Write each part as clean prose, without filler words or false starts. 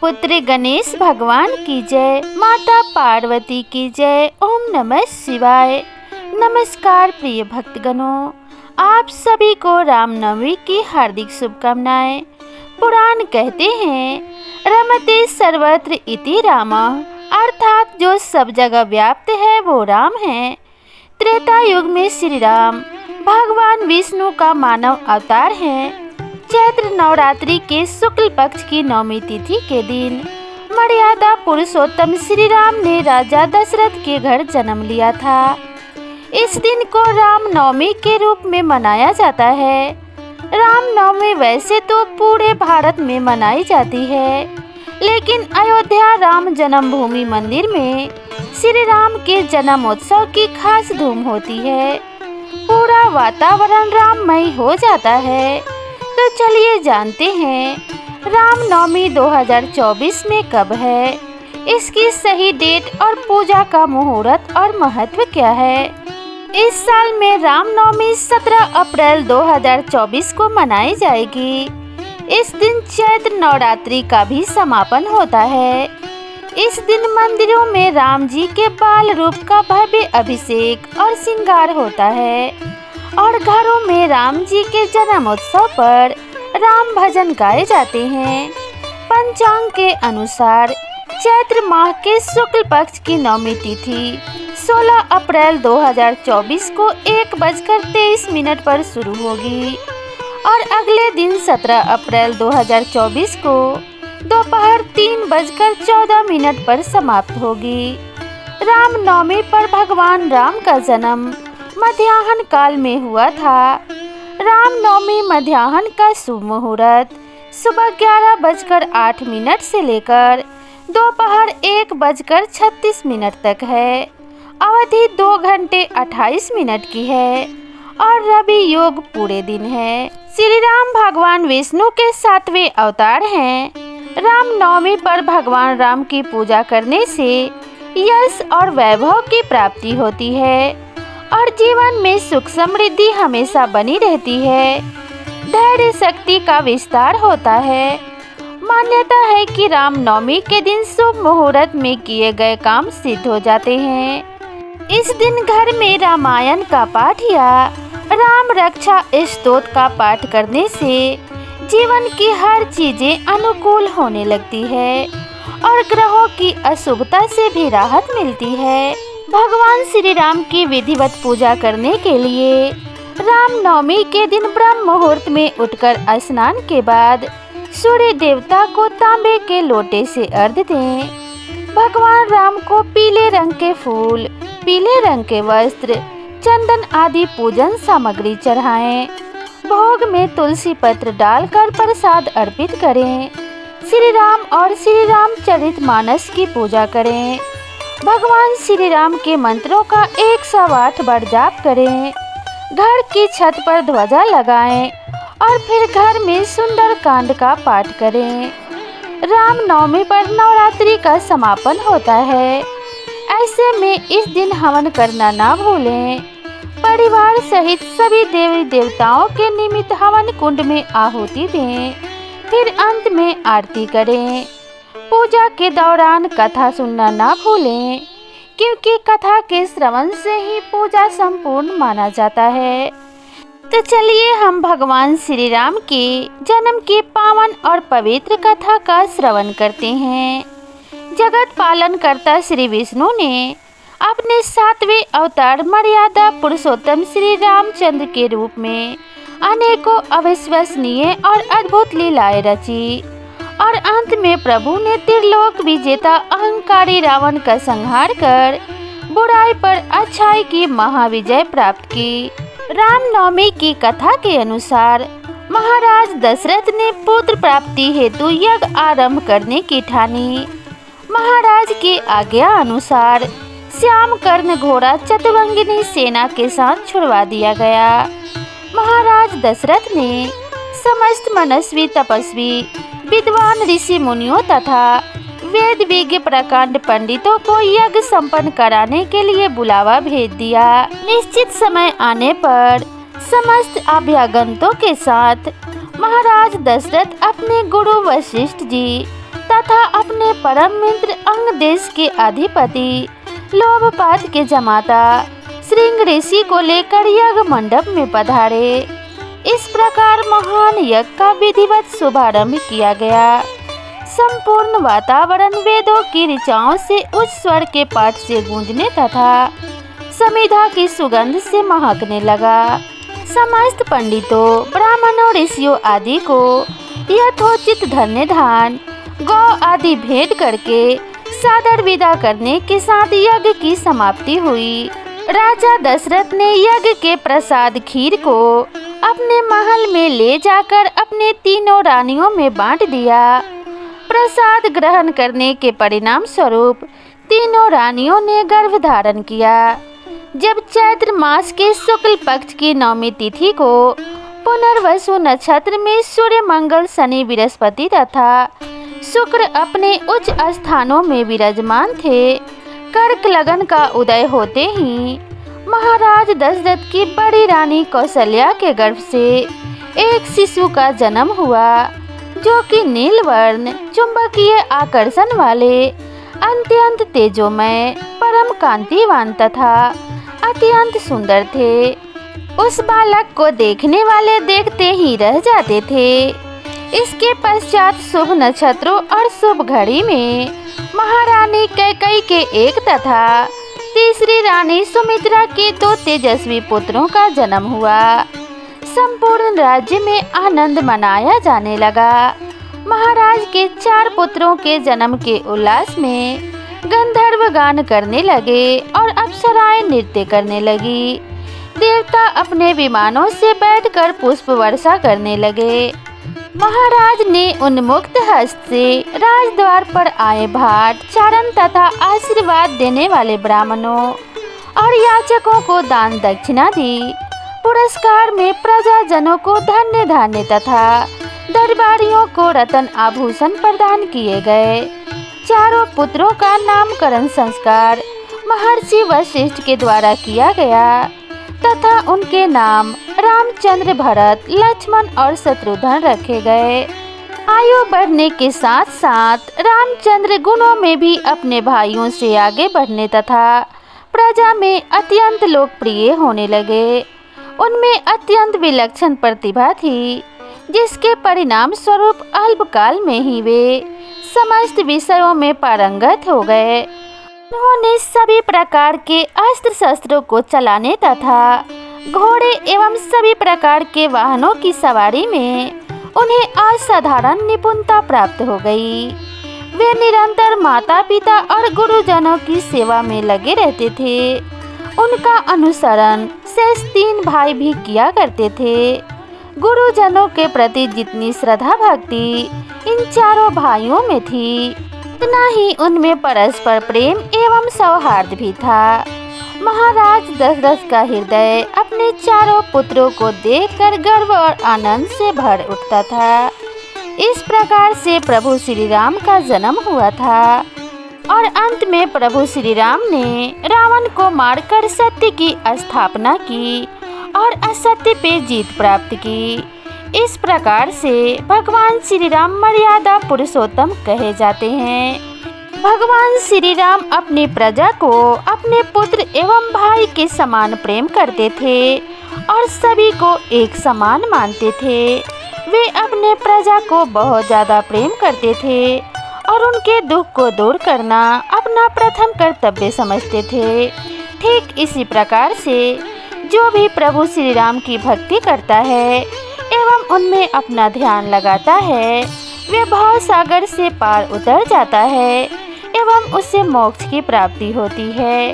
पुत्र गणेश भगवान की जय, माता पार्वती की जय। ओम नमः शिवाय। नमस्कार प्रिय भक्तगणों, आप सभी को रामनवमी की हार्दिक शुभकामनाएं। पुराण कहते हैं रमते सर्वत्र इति रामः, अर्थात जो सब जगह व्याप्त है वो राम है। त्रेता युग में श्री राम भगवान विष्णु का मानव अवतार है। चैत्र नवरात्रि के शुक्ल पक्ष की नवमी तिथि के दिन मर्यादा पुरुषोत्तम श्री राम ने राजा दशरथ के घर जन्म लिया था। इस दिन को राम नवमी के रूप में मनाया जाता है। राम नवमी वैसे तो पूरे भारत में मनाई जाती है, लेकिन अयोध्या राम जन्मभूमि मंदिर में श्री राम के जन्मोत्सव की खास धूम होती है। पूरा वातावरण राममय हो जाता है। तो चलिए जानते हैं रामनवमी 2024 में कब है, इसकी सही डेट और पूजा का मुहूर्त और महत्व क्या है। इस साल में रामनवमी 17 अप्रैल 2024 को मनाई जाएगी। इस दिन चैत्र नवरात्रि का भी समापन होता है। इस दिन मंदिरों में राम जी के बाल रूप का भव्य अभिषेक और श्रृंगार होता है और घरों में राम जी के जन्मोत्सव पर राम भजन गाए जाते हैं। पंचांग के अनुसार चैत्र माह के शुक्ल पक्ष की नवमी तिथि 16 अप्रैल 2024 को 1:23 पर शुरू होगी और अगले दिन 17 अप्रैल 2024 को दोपहर 3:14 पर समाप्त होगी। रामनवमी पर भगवान राम का जन्म मध्याह्न काल में हुआ था। रामनवमी मध्याह्न का शुभ मुहूर्त सुबह 11:08 से लेकर दोपहर 1:36 तक है। अवधि 2 घंटे 28 मिनट की है और रवि योग पूरे दिन है। श्री राम भगवान विष्णु के 7वें अवतार हैं। रामनवमी पर भगवान राम की पूजा करने से यश और वैभव की प्राप्ति होती है और जीवन में सुख समृद्धि हमेशा बनी रहती है। धैर्य शक्ति का विस्तार होता है। मान्यता है कि रामनवमी के दिन शुभ मुहूर्त में किए गए काम सिद्ध हो जाते हैं। इस दिन घर में रामायण का पाठ या राम रक्षा स्तोत्र का पाठ करने से जीवन की हर चीजें अनुकूल होने लगती है और ग्रहों की अशुभता से भी राहत मिलती है। भगवान श्री राम की विधिवत पूजा करने के लिए रामनवमी के दिन ब्रह्म मुहूर्त में उठकर स्नान के बाद सूर्य देवता को तांबे के लोटे से अर्घ्य दें। भगवान राम को पीले रंग के फूल, पीले रंग के वस्त्र, चंदन आदि पूजन सामग्री चढ़ाएं। भोग में तुलसी पत्र डालकर प्रसाद अर्पित करें। श्री राम और श्री रामचरितमानस की पूजा करें। भगवान श्री राम के मंत्रों का 108 बार जाप करें। घर की छत पर ध्वजा लगाएं और फिर घर में सुंदर कांड का पाठ करें। रामनवमी पर नवरात्रि का समापन होता है। ऐसे में इस दिन हवन करना ना भूलें। परिवार सहित सभी देवी देवताओं के निमित्त हवन कुंड में आहुति दें, फिर अंत में आरती करें। पूजा के दौरान कथा सुनना ना भूलें, क्योंकि कथा के श्रवण से ही पूजा संपूर्ण माना जाता है। तो चलिए हम भगवान श्री राम के जन्म की पावन और पवित्र कथा का श्रवण करते हैं। जगत पालन करता श्री विष्णु ने अपने 7वें अवतार मर्यादा पुरुषोत्तम श्री रामचंद्र के रूप में अनेकों अविश्वसनीय और अद्भुत लीलाएं रची और अंत में प्रभु ने त्रिलोक विजेता अहंकारी रावण का संहार कर बुराई पर अच्छाई की महाविजय प्राप्त की। रामनवमी की कथा के अनुसार महाराज दशरथ ने पुत्र प्राप्ति हेतु यज्ञ आरंभ करने की ठानी। महाराज की आज्ञा अनुसार श्याम कर्ण घोड़ा चतुरंगिनी सेना के साथ छुड़वा दिया गया। महाराज दशरथ ने समस्त मनस्वी तपस्वी विद्वान ऋषि मुनियों तथा वेद विज्ञ प्रकांड पंडितों को यज्ञ संपन्न कराने के लिए बुलावा भेज दिया। निश्चित समय आने पर समस्त अभ्यागंतों के साथ महाराज दशरथ अपने गुरु वशिष्ठ जी तथा अपने परम मित्र अंग देश के अधिपति लोभपात के जमाता श्रृंग ऋषि को लेकर यज्ञ मंडप में पधारे। इस प्रकार महान यज्ञ का विधिवत शुभारंभ किया गया। संपूर्ण वातावरण वेदों की ऋचाओं से उच्च स्वर के पाठ से गूंजने तथा समिधा की सुगंध से महकने लगा। समस्त पंडितों, ब्राह्मणों, ऋषियों आदि को यथोचित धन्य धान गौ आदि भेंट करके सादर विदा करने के साथ यज्ञ की समाप्ति हुई। राजा दशरथ ने यज्ञ के प्रसाद खीर को अपने महल में ले जाकर अपने तीनों रानियों में बांट दिया। प्रसाद ग्रहण करने के परिणाम स्वरूप तीनों रानियों ने गर्भ धारण किया। जब चैत्र मास के शुक्ल पक्ष की नवमी तिथि को पुनर्वसु नक्षत्र में सूर्य, मंगल, शनि, बृहस्पति तथा शुक्र अपने उच्च स्थानों में विराजमान थे, कर्क लगन का उदय होते ही महाराज दशरथ की बड़ी रानी कौशल्या के गर्भ से एक शिशु का जन्म हुआ, जो कि नीलवर्ण, चुंबकीय आकर्षण वाले, अत्यंत तेजोमय, परम कांतिवान तथा अत्यंत सुंदर थे। उस बालक को देखने वाले देखते ही रह जाते थे। इसके पश्चात शुभ नक्षत्रों और शुभ घड़ी में महारानी कैकेयी के एक तथा तीसरी रानी सुमित्रा के 2 तेजस्वी पुत्रों का जन्म हुआ। संपूर्ण राज्य में आनंद मनाया जाने लगा। महाराज के 4 पुत्रों के जन्म के उल्लास में गंधर्व गान करने लगे और अप्सराएं नृत्य करने लगी। देवता अपने विमानों से बैठकर पुष्प वर्षा करने लगे। महाराज ने उन्मुक्त हस्त से राजद्वार पर आए भाट, चारण तथा आशीर्वाद देने वाले ब्राह्मणों और याचकों को दान दक्षिणा दी। पुरस्कार में प्रजाजनों को धन्य धान्य तथा दरबारियों को रत्न आभूषण प्रदान किए गए। चारों पुत्रों का नामकरण संस्कार महर्षि वशिष्ठ के द्वारा किया गया तथा उनके नाम रामचंद्र, भरत, लक्ष्मण और शत्रुघ्न रखे गए। आयु बढ़ने के साथ साथ रामचंद्र गुणों में भी अपने भाइयों से आगे बढ़ने तथा प्रजा में अत्यंत लोकप्रिय होने लगे। उनमें अत्यंत विलक्षण प्रतिभा थी, जिसके परिणाम स्वरूप अल्पकाल में ही वे समस्त विषयों में पारंगत हो गए। उन्होंने सभी प्रकार के अस्त्र शस्त्रों को चलाने तथा घोड़े एवं सभी प्रकार के वाहनों की सवारी में उन्हें असाधारण निपुणता प्राप्त हो गई। वे निरंतर माता पिता और गुरुजनों की सेवा में लगे रहते थे। उनका अनुसरण शेष 3 भाई भी किया करते थे। गुरुजनों के प्रति जितनी श्रद्धा भक्ति इन चारों भाइयों में थी, उतना ही उनमें परस्पर प्रेम एवं सौहार्द भी था। महाराज दशरथ का हृदय अपने चारों पुत्रों को देखकर गर्व और आनंद से भर उठता था। इस प्रकार से प्रभु श्री राम का जन्म हुआ था और अंत में प्रभु श्री राम ने रावण को मारकर सत्य की स्थापना की और असत्य पे जीत प्राप्त की। इस प्रकार से भगवान श्री राम मर्यादा पुरुषोत्तम कहे जाते हैं। भगवान श्री राम अपनी प्रजा को अपने पुत्र एवं भाई के समान प्रेम करते थे और सभी को एक समान मानते थे। वे अपने प्रजा को बहुत ज़्यादा प्रेम करते थे और उनके दुख को दूर करना अपना प्रथम कर्तव्य समझते थे। ठीक इसी प्रकार से जो भी प्रभु श्री राम की भक्ति करता है एवं उनमें अपना ध्यान लगाता है, वे भाव सागर से पार उतर जाता है एवं उसे मोक्ष की प्राप्ति होती है।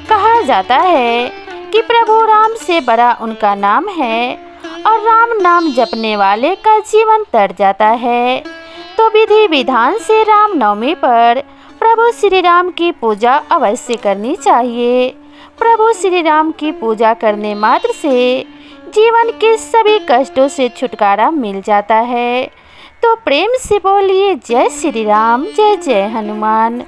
कहा जाता है कि प्रभु राम से बड़ा उनका नाम है और राम नाम जपने वाले का जीवन तर जाता है। तो विधि विधान से राम नवमी पर प्रभु श्री राम की पूजा अवश्य करनी चाहिए। प्रभु श्री राम की पूजा करने मात्र से जीवन के सभी कष्टों से छुटकारा मिल जाता है। तो प्रेम से बोलिए जय श्री राम, जय जय हनुमान।